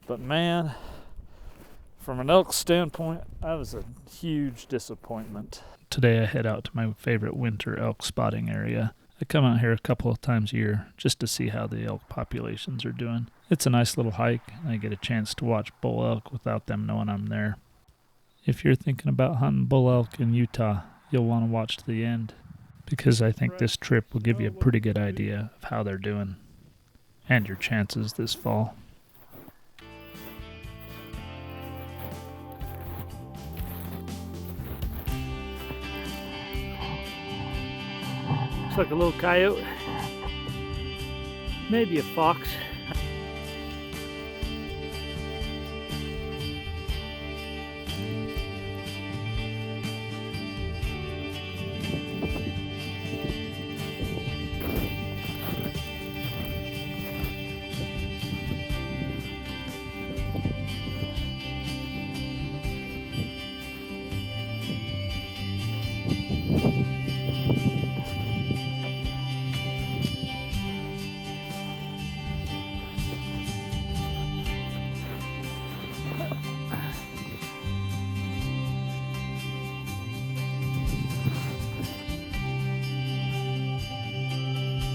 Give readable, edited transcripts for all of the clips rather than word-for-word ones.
But man, from an elk standpoint, that was a huge disappointment. Today I head out to my favorite winter elk spotting area. I come out here a couple of times a year just to see how the elk populations are doing. It's a nice little hike, and I get a chance to watch bull elk without them knowing I'm there. If you're thinking about hunting bull elk in Utah, you'll want to watch to the end, because I think this trip will give you a pretty good idea of how they're doing and your chances this fall. Looks like a little coyote, maybe a fox.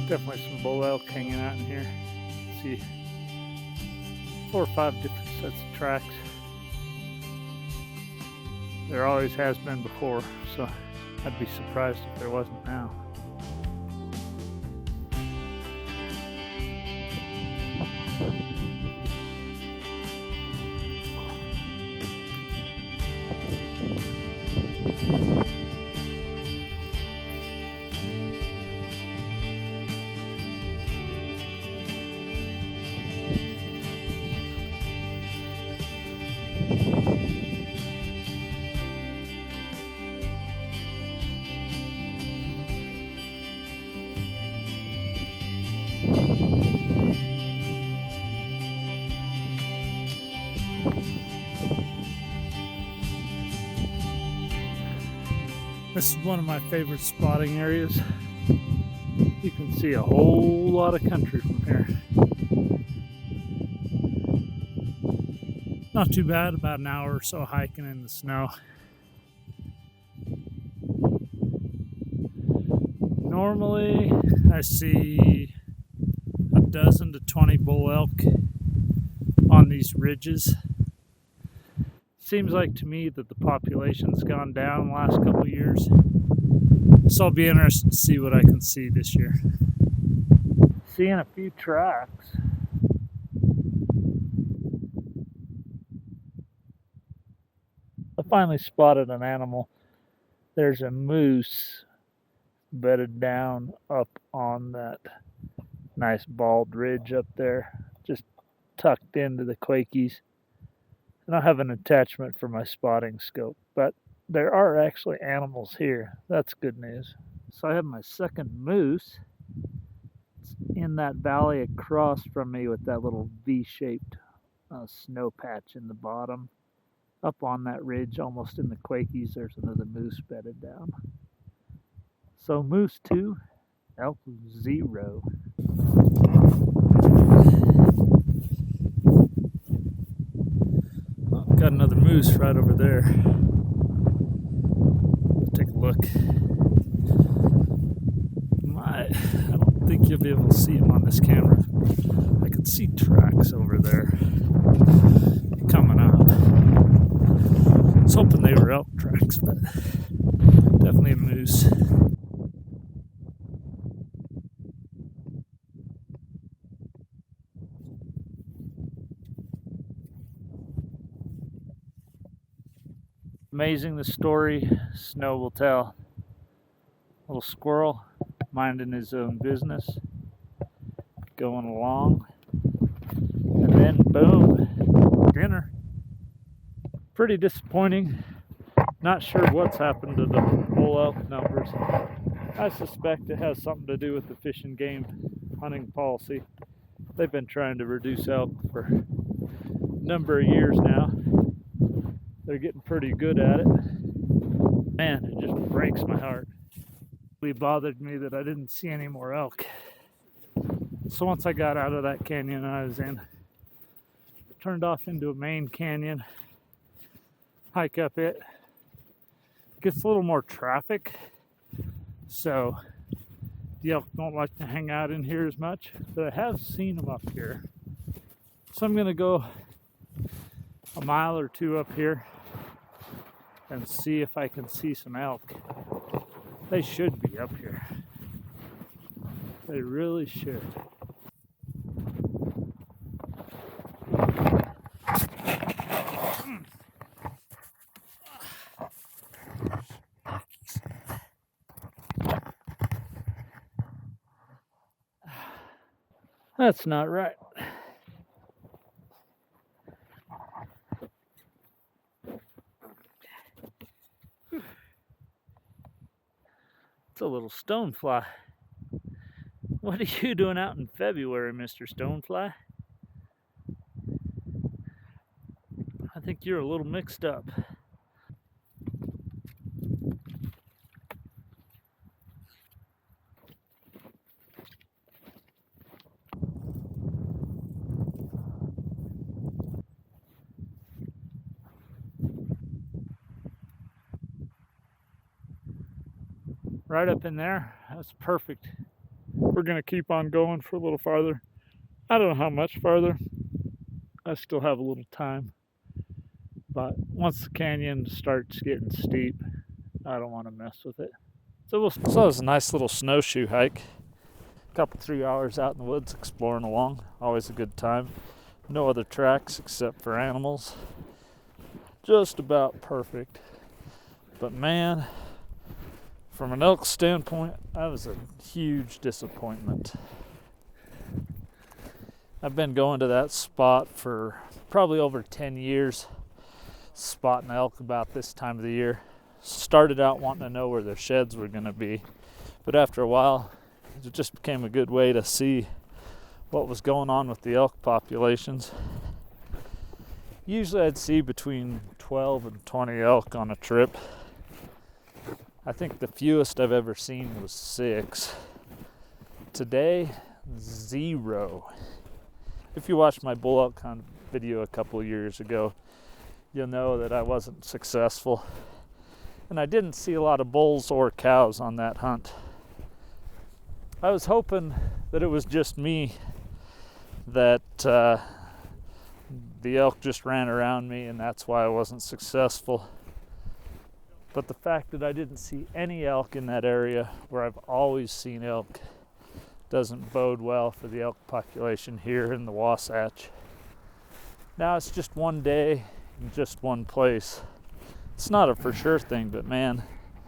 Definitely some bull elk hanging out in here. See 4 or 5 different sets of tracks. There always has been before, so I'd be surprised if there wasn't now. This is one of my favorite spotting areas. You can see a whole lot of country from here. Not too bad, about an hour or so hiking in the snow. Normally, I see a dozen to 20 bull elk on these ridges. Seems like to me that the population's gone down the last couple of years. So I'll be interested to see what I can see this year. Seeing a few tracks. I finally spotted an animal. There's a moose bedded down up on that nice bald ridge up there, just tucked into the Quakies. I don't have an attachment for my spotting scope, but there are actually animals here. That's good news. So I have my second moose. It's in that valley across from me with that little V-shaped snow patch in the bottom. Up on that ridge, almost in the Quakies, there's another moose bedded down. So moose 2, elk 0. Got another moose right over there. Take a look. I don't think you'll be able to see him on this camera. I can see tracks over there coming up. I was hoping they were elk tracks, but definitely a moose. Amazing the story snow will tell. Little squirrel minding his own business, going along, and then boom, dinner. Pretty disappointing. Not sure what's happened to the bull elk numbers. I suspect it has something to do with the Fish and Game hunting policy. They've been trying to reduce elk for a number of years now. They're getting pretty good at it. Man, it just breaks my heart. It really bothered me that I didn't see any more elk. So once I got out of that canyon I was in, turned off into a main canyon. Hike up it. Gets a little more traffic, so the elk don't like to hang out in here as much, but I have seen them up here. So I'm gonna go a mile or two up here and see if I can see some elk. They should be up here. They really should. That's not right. It's a little stonefly. What are you doing out in February, Mr. Stonefly? I think you're a little mixed up. Right up in there, that's perfect. We're gonna keep on going for a little farther. I don't know how much farther. I still have a little time. But once the canyon starts getting steep, I don't want to mess with it. So it was a nice little snowshoe hike. A couple 3 hours out in the woods exploring along. Always a good time. No other tracks except for animals. Just about perfect. But man, from an elk standpoint, that was a huge disappointment. I've been going to that spot for probably over 10 years, spotting elk about this time of the year. Started out wanting to know where their sheds were going to be, but after a while, it just became a good way to see what was going on with the elk populations. Usually I'd see between 12 and 20 elk on a trip. I think the fewest I've ever seen was 6. Today, 0. If you watched my bull elk hunt video a couple of years ago, you'll know that I wasn't successful. And I didn't see a lot of bulls or cows on that hunt. I was hoping that it was just me, that the elk just ran around me and that's why I wasn't successful. But the fact that I didn't see any elk in that area where I've always seen elk doesn't bode well for the elk population here in the Wasatch. Now it's just one day in just one place. It's not a for sure thing, but man,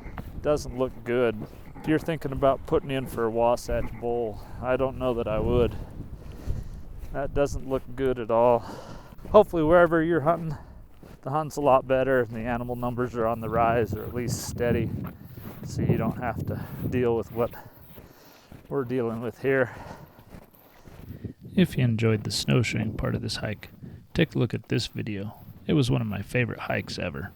it doesn't look good. If you're thinking about putting in for a Wasatch bull, I don't know that I would. That doesn't look good at all. Hopefully wherever you're hunting, the hunt's a lot better and the animal numbers are on the rise, or at least steady, so you don't have to deal with what we're dealing with here. If you enjoyed the snowshoeing part of this hike, take a look at this video. It was one of my favorite hikes ever.